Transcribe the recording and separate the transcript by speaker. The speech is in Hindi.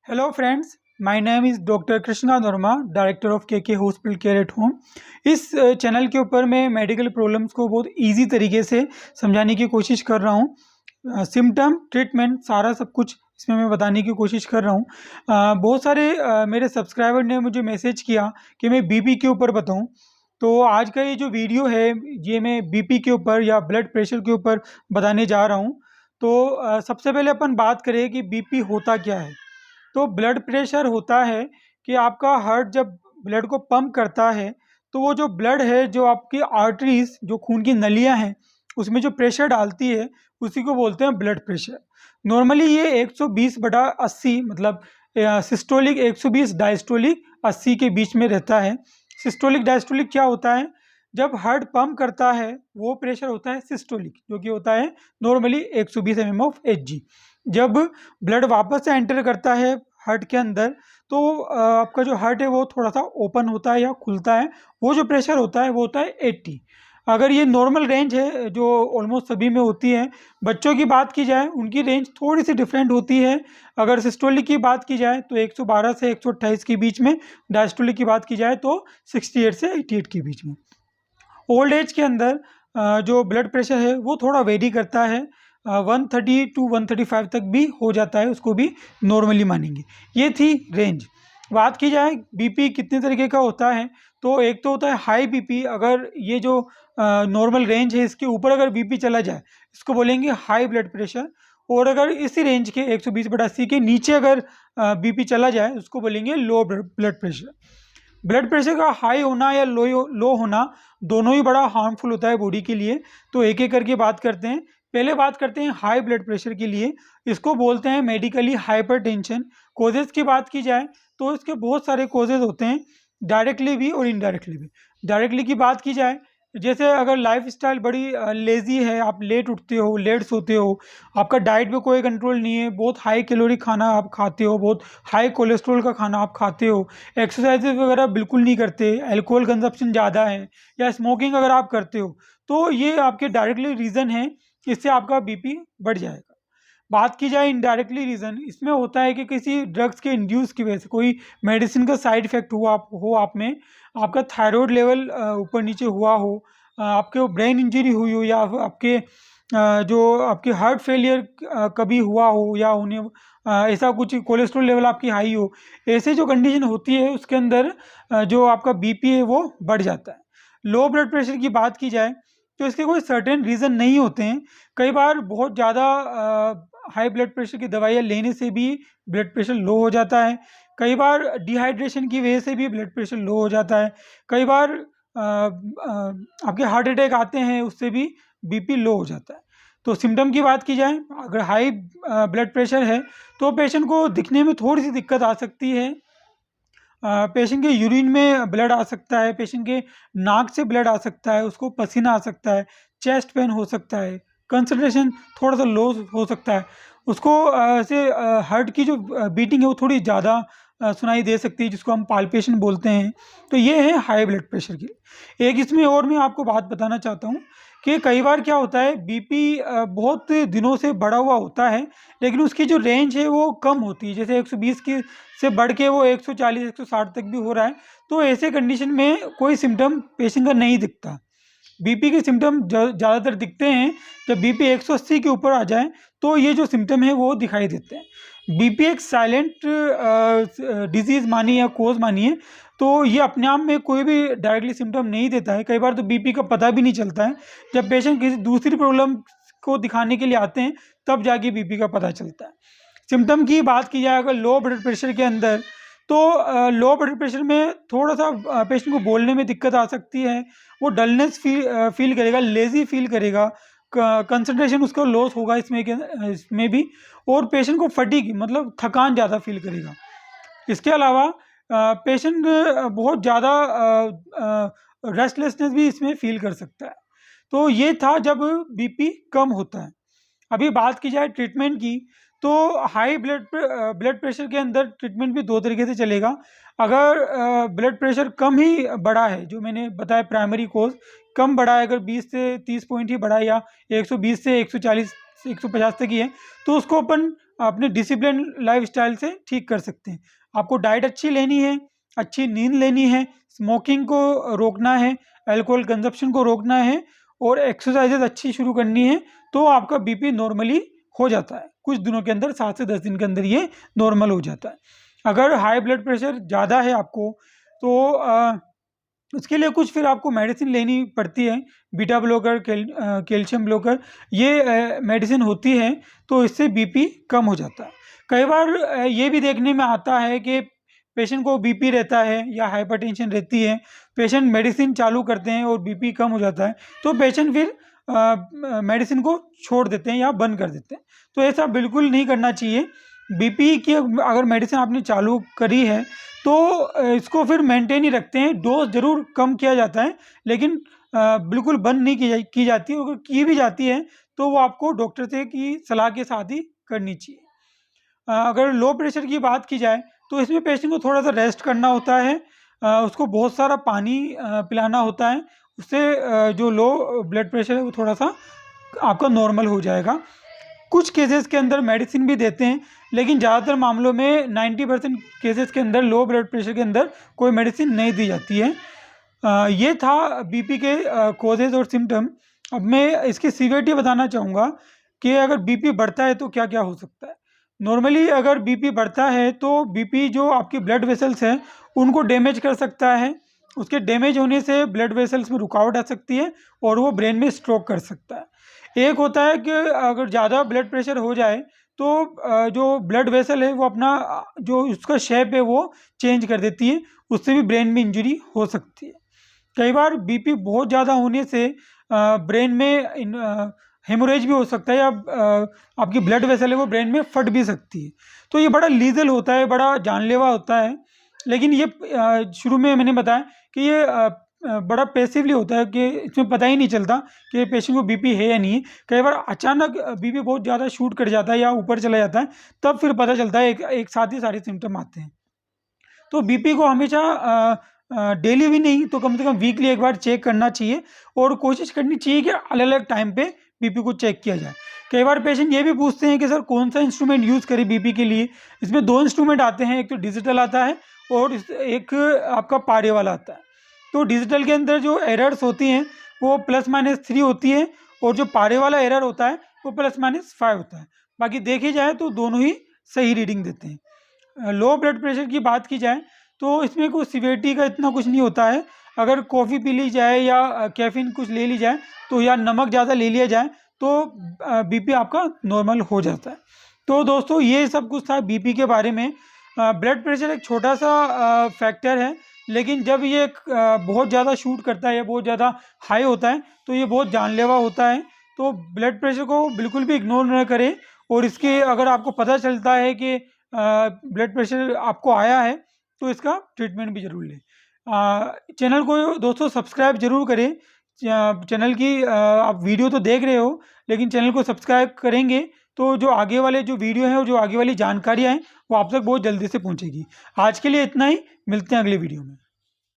Speaker 1: Hello friends, my name is doctor Krishna Verma, director of के हॉस्पिटल केयर एट होम। इस चैनल के ऊपर मैं मेडिकल प्रॉब्लम्स को बहुत इजी तरीके से समझाने की कोशिश कर रहा हूँ। सिम्टम, ट्रीटमेंट, सारा सब कुछ इसमें मैं बताने की कोशिश कर रहा हूँ। बहुत सारे मेरे सब्सक्राइबर ने मुझे मैसेज किया कि मैं बीपी के ऊपर बताऊँ। तो आज का ये जो वीडियो है ये मैं बीपी के ऊपर या ब्लड प्रेशर के ऊपर बताने जा रहा हूँ। तो सबसे पहले अपन बात करें कि बीपी होता क्या है। तो ब्लड प्रेशर होता है कि आपका हार्ट जब ब्लड को पंप करता है तो वो जो ब्लड है, जो आपकी आर्टरीज, जो खून की नलियां हैं, उसमें जो प्रेशर डालती है उसी को बोलते हैं ब्लड प्रेशर। नॉर्मली ये 120/80 मतलब सिस्टोलिक 120, डायस्टोलिक 80 के बीच में रहता है। सिस्टोलिक डायस्टोलिक क्या होता है? जब हार्ट पंप करता है वो प्रेशर होता है सिस्टोलिक, जो कि होता है नॉर्मली 120 mm/Hg। जब ब्लड वापस से एंटर करता है हार्ट के अंदर तो आपका जो हार्ट है वो थोड़ा सा ओपन होता है या खुलता है, वो जो प्रेशर होता है वो होता है 80। अगर ये नॉर्मल रेंज है जो ऑलमोस्ट सभी में होती है। बच्चों की बात की जाए उनकी रेंज थोड़ी सी डिफरेंट होती है। अगर सिस्टोलिक की बात की जाए तो 112 से 128 के बीच में, डायस्टोलिक की बात की जाए तो 68 से 88 के बीच में। ओल्ड एज के अंदर जो ब्लड प्रेशर है वो थोड़ा वेरी करता है, 130 टू 135 तक भी हो जाता है, उसको भी नॉर्मली मानेंगे। ये थी रेंज। बात की जाए बीपी कितने तरीके का होता है, तो एक तो होता है हाई बीपी। अगर ये जो नॉर्मल रेंज है इसके ऊपर अगर बीपी चला जाए इसको बोलेंगे हाई ब्लड प्रेशर। और अगर इसी रेंज के 120/80 के नीचे अगर बीपी चला जाए उसको बोलेंगे low blood pressure. Blood pressure का हाई होना या लो होना दोनों ही बड़ा हार्मफुल होता है बॉडी के लिए। तो एक एक करके बात करते हैं। पहले बात करते हैं हाई ब्लड प्रेशर के लिए। इसको बोलते हैं मेडिकली हाइपरटेंशन। कोजेस की बात की जाए तो इसके बहुत सारे कोजेस होते हैं, डायरेक्टली भी और इनडायरेक्टली भी। डायरेक्टली की बात की जाए, जैसे अगर लाइफ स्टाइल बड़ी लेज़ी है, आप लेट उठते हो, लेट सोते हो, आपका डाइट पे कोई कंट्रोल नहीं है, बहुत हाई कैलोरी खाना आप खाते हो, बहुत हाई कोलेस्ट्रॉल का खाना आप खाते हो, एक्सरसाइजेज वगैरह बिल्कुल नहीं करते, अल्कोहल कंजप्शन ज़्यादा है, या स्मोकिंग अगर आप करते हो, तो ये आपके डायरेक्टली रीज़न है, इससे आपका बीपी बढ़ जाएगा। बात की जाए इनडायरेक्टली रीज़न, इसमें होता है कि किसी ड्रग्स के इंड्यूस की वजह से, कोई मेडिसिन का साइड इफेक्ट हुआ आप में, आपका थायराइड लेवल ऊपर नीचे हुआ हो, आपके ब्रेन इंजरी हुई हो, या आपके जो आपके हार्ट फेलियर कभी हुआ हो या होने ऐसा कुछ, कोलेस्ट्रॉल लेवल आपकी हाई हो, ऐसे जो कंडीशन होती है उसके अंदर जो आपका बीपी है वो बढ़ जाता है। लो ब्लड प्रेशर की बात की जाए तो इसके कोई सर्टेन रीज़न नहीं होते हैं। कई बार बहुत ज़्यादा हाई ब्लड प्रेशर की दवाइयाँ लेने से भी ब्लड प्रेशर लो हो जाता है। कई बार डिहाइड्रेशन की वजह से भी ब्लड प्रेशर लो हो जाता है। कई बार आपके हार्ट अटैक आते हैं, उससे भी बीपी लो हो जाता है। तो सिम्टम की बात की जाए, अगर हाई ब्लड प्रेशर है तो पेशेंट को दिखने में थोड़ी सी दिक्कत आ सकती है। पेशेंट के यूरिन में ब्लड आ सकता है, पेशेंट के नाक से ब्लड आ सकता है, उसको पसीना आ सकता है, चेस्ट पेन हो सकता है, कंसंट्रेशन थोड़ा सा लो हो सकता है, उसको ऐसे हार्ट की जो बीटिंग है वो थोड़ी ज़्यादा सुनाई दे सकती है, जिसको हम पाल्पेशन बोलते हैं। तो ये है हाई ब्लड प्रेशर की। एक इसमें और मैं आपको बात बताना चाहता हूँ कि कई बार क्या होता है, बीपी बहुत दिनों से बढ़ा हुआ होता है लेकिन उसकी जो रेंज है वो कम होती है, जैसे 120 की से बढ़ के वो 140 160 तक भी हो रहा है। तो ऐसे कंडीशन में कोई सिम्टम पेशेंट का नहीं दिखता। बीपी के सिम्टम ज़्यादातर दिखते हैं जब बीपी 180 के ऊपर आ जाए, तो ये जो सिम्टम है वो दिखाई देते हैं। बीपी एक साइलेंट डिजीज़ मानिए या कोज मानिए, तो ये अपने आप में कोई भी डायरेक्टली सिम्टम नहीं देता है। कई बार तो बीपी का पता भी नहीं चलता है, जब पेशेंट किसी दूसरी प्रॉब्लम को दिखाने के लिए आते हैं तब जाके बीपी का पता चलता है। सिम्टम की बात की जाए अगर लो ब्लड प्रेशर के अंदर, तो लो ब्लड प्रेशर में थोड़ा सा पेशेंट को बोलने में दिक्कत आ सकती है, वो डलनेस फील करेगा, लेज़ी फील करेगा, कंसंट्रेशन उसका लॉस होगा इसमें भी, और पेशेंट को फटीग मतलब थकान ज़्यादा फील करेगा। इसके अलावा पेशेंट बहुत ज़्यादा रेस्टलेसनेस भी इसमें फील कर सकता है। तो ये था जब बीपी कम होता है। अभी बात की जाए ट्रीटमेंट की, तो हाई ब्लड प्रेशर के अंदर ट्रीटमेंट भी दो तरीके से चलेगा। अगर ब्लड प्रेशर कम ही बढ़ा है, जो मैंने बताया प्राइमरी कोज कम बढ़ा है, अगर 20 से 30 पॉइंट ही बढ़ा है, या 120 से 140 150 तक ही है, तो उसको अपन अपने डिसिप्लिन लाइफस्टाइल से ठीक कर सकते हैं। आपको डाइट अच्छी लेनी है, अच्छी नींद लेनी है, स्मोकिंग को रोकना है, अल्कोहल कंजप्शन को रोकना है और एक्सरसाइजेज अच्छी शुरू करनी है, तो आपका बीपी नॉर्मली हो जाता है कुछ दिनों के अंदर, 7 से 10 दिन के अंदर ये नॉर्मल हो जाता है। अगर हाई ब्लड प्रेशर ज़्यादा है आपको, तो उसके लिए कुछ फिर आपको मेडिसिन लेनी पड़ती है, बीटा ब्लॉकर, कैल्शियम ब्लॉकर, ये मेडिसिन होती है, तो इससे बीपी कम हो जाता है। कई बार ये भी देखने में आता है कि पेशेंट को बीपी रहता है या हाइपरटेंशन रहती है, पेशेंट मेडिसिन चालू करते हैं और बीपी कम हो जाता है, तो पेशेंट फिर मेडिसिन को छोड़ देते हैं या बंद कर देते हैं। तो ऐसा बिल्कुल नहीं करना चाहिए। बीपी की अगर मेडिसिन आपने चालू करी है तो इसको फिर मेंटेन ही रखते हैं, डोज ज़रूर कम किया जाता है, लेकिन बिल्कुल बंद नहीं की जाती। अगर की भी जाती है तो वो आपको डॉक्टर से की सलाह के साथ ही करनी चाहिए। अगर लो प्रेशर की बात की जाए तो इसमें पेशेंट को थोड़ा सा रेस्ट करना होता है, उसको बहुत सारा पानी पिलाना होता है, उससे जो लो ब्लड प्रेशर है वो थोड़ा सा आपका नॉर्मल हो जाएगा। कुछ केसेस के अंदर मेडिसिन भी देते हैं, लेकिन ज़्यादातर मामलों में 90% केसेस के अंदर लो ब्लड प्रेशर के अंदर कोई मेडिसिन नहीं दी जाती है। ये था बीपी के कॉजेज़ और सिम्टम। अब मैं इसकी सीवियरिटी बताना चाहूँगा कि अगर बीपी बढ़ता है तो क्या क्या हो सकता है। नॉर्मली अगर बीपी बढ़ता है तो बीपी जो आपकी ब्लड वेसल्स हैं उनको डैमेज कर सकता है। उसके डैमेज होने से ब्लड वेसल्स में रुकावट आ सकती है और वो ब्रेन में स्ट्रोक कर सकता है। एक होता है कि अगर ज़्यादा ब्लड प्रेशर हो जाए तो जो ब्लड वेसल है वो अपना जो उसका शेप है वो चेंज कर देती है, उससे भी ब्रेन में इंजरी हो सकती है। कई बार बीपी बहुत ज़्यादा होने से ब्रेन में हेमोरेज भी हो सकता है, या आपकी ब्लड वेसल है वो ब्रेन में फट भी सकती है। तो ये बड़ा लीगल होता है, बड़ा जानलेवा होता है, लेकिन ये शुरू में मैंने बताया कि ये बड़ा पैसिवली होता है कि इसमें पता ही नहीं चलता कि पेशेंट को बीपी है या नहीं है। कई बार अचानक बीपी बहुत ज़्यादा शूट कर जाता है या ऊपर चला जाता है, तब फिर पता चलता है, एक साथ ही सारे सिम्टम आते हैं। तो बीपी को हमेशा डेली भी नहीं तो कम से कम वीकली एक बार चेक करना चाहिए और कोशिश करनी चाहिए कि अलग अलग टाइम पे बीपी को चेक किया जाए। कई बार पेशेंट ये भी पूछते हैं कि सर कौन सा इंस्ट्रूमेंट यूज़ करें बीपी के लिए। इसमें 2 इंस्ट्रूमेंट आते हैं, एक तो डिजिटल आता है और एक आपका पारे वाला आता है। तो डिजिटल के अंदर जो एरर्स होती हैं वो +-3 होती है और जो पारे वाला एरर होता है वो +-5 होता है। बाकी देखी जाए तो दोनों ही सही रीडिंग देते हैं। लो ब्लड प्रेशर की बात की जाए तो इसमें कोई सीवियरिटी का इतना कुछ नहीं होता है। अगर कॉफ़ी पी ली जाए या कैफ़ीन कुछ ले ली जाए तो, या नमक ज़्यादा ले लिया जाए तो बीपी आपका नॉर्मल हो जाता है। तो दोस्तों ये सब कुछ था बीपी के बारे में। ब्लड प्रेशर एक छोटा सा फैक्टर है, लेकिन जब ये बहुत ज़्यादा शूट करता है या बहुत ज़्यादा हाई होता है तो ये बहुत जानलेवा होता है। तो ब्लड प्रेशर को बिल्कुल भी इग्नोर न करें, और इसके अगर आपको पता चलता है कि ब्लड प्रेशर आपको आया है तो इसका ट्रीटमेंट भी ज़रूर लें। चैनल को दोस्तों सब्सक्राइब ज़रूर करें। चैनल की आप वीडियो तो देख रहे हो, लेकिन चैनल को सब्सक्राइब करेंगे तो जो आगे वाले जो वीडियो हैं और जो आगे वाली जानकारियाँ हैं वो आप तक बहुत जल्दी से पहुँचेगी। आज के लिए इतना ही, मिलते हैं अगले वीडियो में।